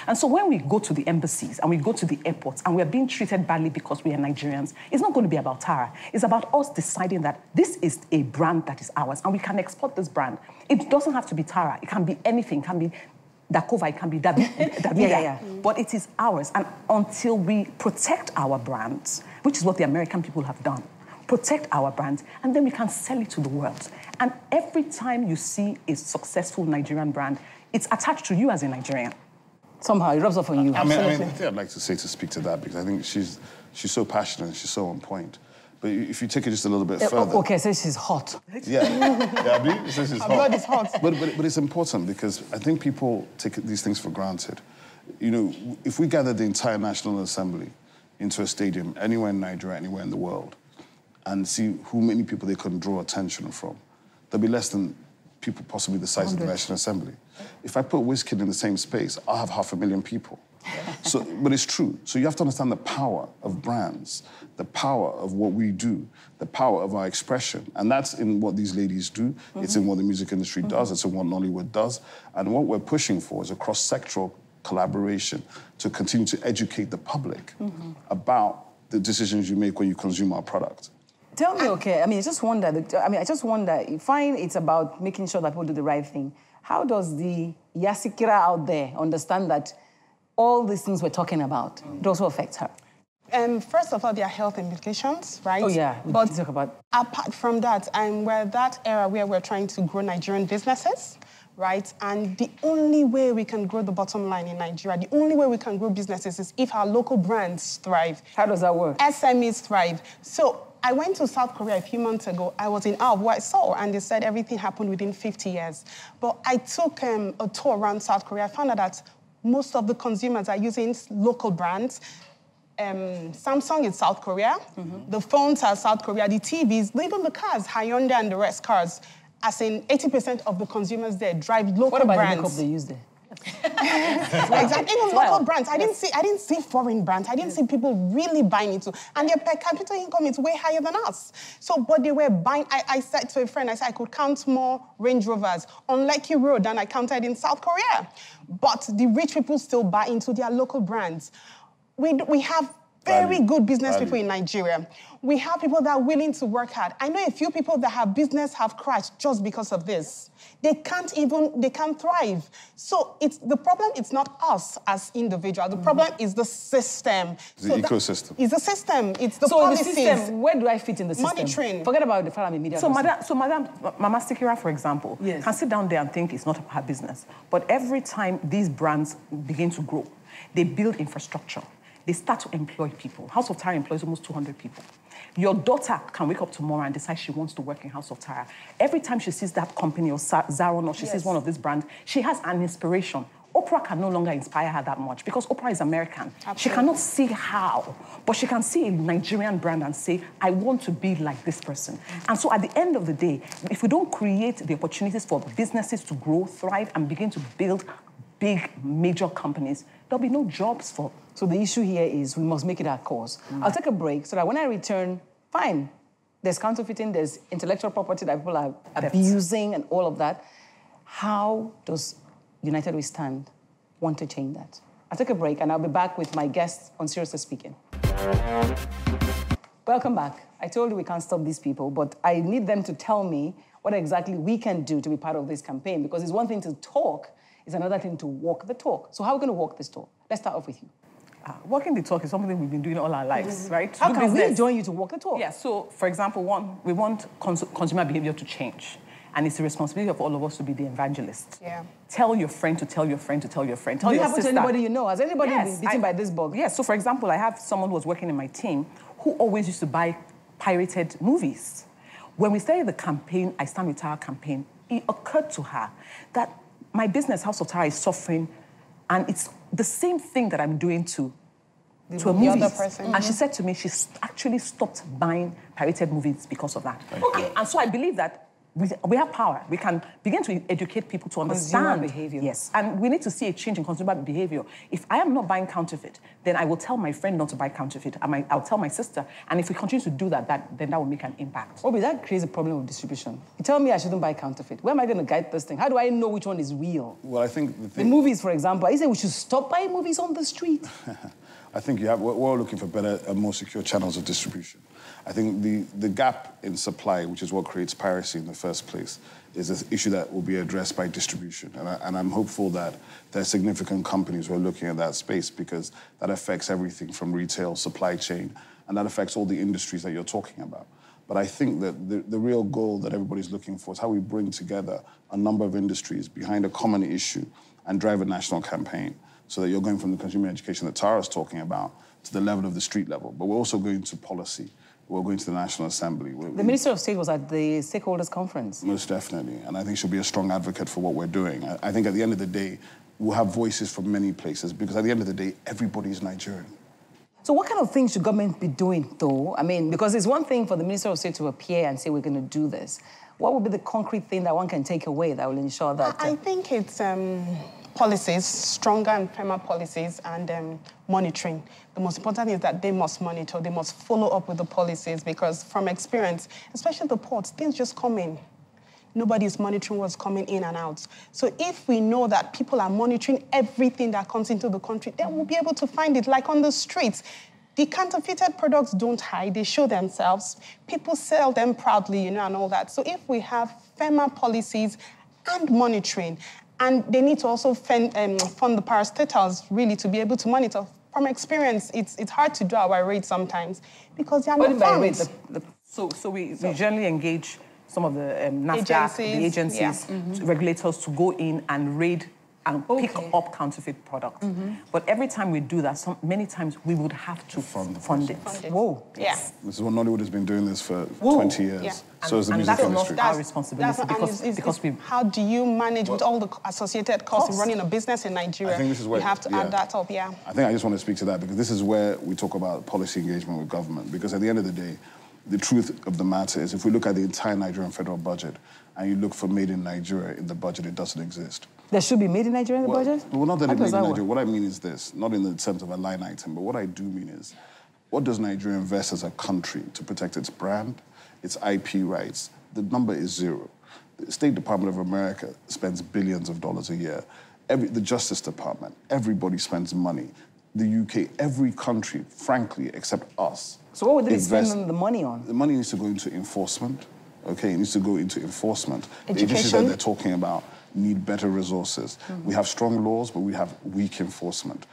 And so when we go to the embassies and we go to the airports and we're being treated badly because we are Nigerians, it's not going to be about Tara. It's about us deciding that this is a brand that is ours and we can export this brand. It doesn't have to be Tara. It can be anything. It can be Dakova, it can be Davida. But it is ours. And until we protect our brands, which is what the American people have done, protect our brands, and then we can sell it to the world. And every time you see a successful Nigerian brand, it's attached to you as a Nigerian. Somehow, it rubs off on you. I mean, the thing I'd like to say to speak to that, because I think she's so passionate and she's so on point. But if you take it just a little bit further... Okay, so she's hot. Yeah, Abby, so she's hot. Blood is hot. But it's important because I think people take these things for granted. You know, if we gather the entire National Assembly into a stadium, anywhere in Nigeria, anywhere in the world, and see who many people they can draw attention from, there'll be less than people possibly the size 100. Of the National Assembly. If I put Wizkid in the same space, I'll have 500,000 people. So, but it's true. So you have to understand the power of brands, the power of what we do, the power of our expression. And that's in what these ladies do. It's in what the music industry does. It's in what Nollywood does. And what we're pushing for is a cross-sectoral collaboration to continue to educate the public about the decisions you make when you consume our product. Tell me, okay, I just wonder, fine, it's about making sure that people do the right thing. How does the Yasikira out there understand that all these things we're talking about, it also affects her? First of all, there are health implications, right? Oh, yeah, but talk about... apart from that, we're that era where we're trying to grow Nigerian businesses, right? And the only way we can grow the bottom line in Nigeria, the only way we can grow businesses is if our local brands thrive. How does that work? SMEs thrive. So I went to South Korea a few months ago. I was in awe of what I saw, and they said everything happened within 50 years. But I took a tour around South Korea. I found out that most of the consumers are using local brands. Samsung is South Korea. The phones are South Korea. The TVs, even the cars, Hyundai and the rest cars, as in 80% of the consumers there drive local brands. What about the makeup they use there? Exactly. Even local brands. I didn't see foreign brands. I didn't see people really buying into. And their per capita income is way higher than us. So, but they were buying. I said to a friend, I said I could count more Range Rovers on Lekki Road than I counted in South Korea. But the rich people still buy into their local brands. We have very good business people in Nigeria. We have people that are willing to work hard. I know a few people that have business have crashed just because of this. They can't thrive. So the problem is not us as individuals. The problem is the system. The ecosystem. It's the system. It's the policies. The system, where do I fit in the system? Monitoring. Forget about the Fela media. So Mama Sikira, for example, can sit down there and think it's not her business. But every time these brands begin to grow, they build infrastructure. They start to employ people. House of Tara employs almost 200 people. Your daughter can wake up tomorrow and decide she wants to work in House of Tara. Every time she sees that company or Zaron or she sees one of these brands, she has an inspiration. Oprah can no longer inspire her that much because Oprah is American. Absolutely. She cannot see how, but she can see a Nigerian brand and say, I want to be like this person. And so at the end of the day, if we don't create the opportunities for businesses to grow, thrive, and begin to build big, major companies, there'll be no jobs for. So the issue here is we must make it our cause. I'll take a break so that when I return, fine, there's counterfeiting, there's intellectual property that people are abusing and all of that. How does United We Stand want to change that? I'll take a break and I'll be back with my guests on Seriously Speaking. Welcome back. I told you we can't stop these people, but I need them to tell me what exactly we can do to be part of this campaign, because it's one thing to talk, it's another thing to walk the talk. So how are we going to walk this talk? Let's start off with you. Walking the talk is something we've been doing all our lives, right? How can we join you to walk the talk? Yeah, so, for example, we want consumer behavior to change. And it's the responsibility of all of us to be the evangelist. Yeah. Tell your friend to tell your friend to tell your friend. Tell Do you your happen sister. to anybody you know? Has anybody been bitten by this bug? Yes, so for example, I have someone who was working in my team who always used to buy pirated movies. When we started the campaign, I Stand With Tara campaign, it occurred to her that my business, House of Tara, is suffering, and it's the same thing that I'm doing to a movie. Other person. And she said to me, she actually stopped buying pirated movies because of that. Okay. And so I believe that we have power. We can begin to educate people to understand. Consumer behavior. Yes, and we need to see a change in consumer behavior. If I am not buying counterfeit, then I will tell my friend not to buy counterfeit. I'll tell my sister. And if we continue to do that, then that will make an impact. Obi, that creates a problem with distribution. You tell me I shouldn't buy counterfeit. Where am I going to guide this thing? How do I know which one is real? Well, I think the movies, for example, I say we should stop buying movies on the street. I think we're all looking for better and more secure channels of distribution. I think the gap in supply, which is what creates piracy in the first place, is an issue that will be addressed by distribution. And I'm hopeful that there are significant companies who are looking at that space, because that affects everything from retail, supply chain, and that affects all the industries that you're talking about. But I think that the real goal that everybody's looking for is how we bring together a number of industries behind a common issue and drive a national campaign, so that you're going from the consumer education that Tara's talking about to the level of the street level. But we're also going to policy. We're going to the National Assembly. The Minister of State was at the stakeholders conference. Most definitely. And I think she'll be a strong advocate for what we're doing. I think at the end of the day, we'll have voices from many places, because at the end of the day, everybody's Nigerian. So what kind of things should government be doing, though? I mean, because it's one thing for the Minister of State to appear and say, we're going to do this. What would be the concrete thing that one can take away that will ensure that... I think it's policies, stronger and firmer policies, and monitoring. The most important thing is that they must monitor, they must follow up with the policies, because from experience, especially the ports, things just come in. Nobody's monitoring what's coming in and out. So if we know that people are monitoring everything that comes into the country, then we'll be able to find it, like on the streets. The counterfeited products don't hide, they show themselves. People sell them proudly, and all that. So if we have firmer policies and monitoring, and they need to also fund the parastatals, really, to be able to monitor. From experience, it's hard to do our rates sometimes, because there are no funds. So we generally engage some of the NAFDAC, the agencies, regulators, to go in and raid and pick up counterfeit products. But every time we do that, many times we would have to fund it. Whoa. Yeah. This is what Nollywood has been doing this for 20 years. Yeah. So is the music industry. That's our responsibility, because we... How do you manage with all the associated costs of running a business in Nigeria? I think this is where... You have to add that up, I think I just want to speak to that, because this is where we talk about policy engagement with government. Because at the end of the day, the truth of the matter is, if we look at the entire Nigerian federal budget and you look for Made in Nigeria in the budget, it doesn't exist. There should be Made in Nigeria in the budget? Well, not that it's Made in Nigeria. What I mean is this, not in the terms of a line item, but what I do mean is, what does Nigeria invest as a country to protect its brand, its IP rights? The number is zero. The State Department of America spends billions of dollars a year. The Justice Department, everybody spends money. The UK, every country, frankly, except us. So what would they be spending the money on? The money needs to go into enforcement, okay? It needs to go into enforcement. Education. The agencies that they're talking about need better resources. We have strong laws, but we have weak enforcement.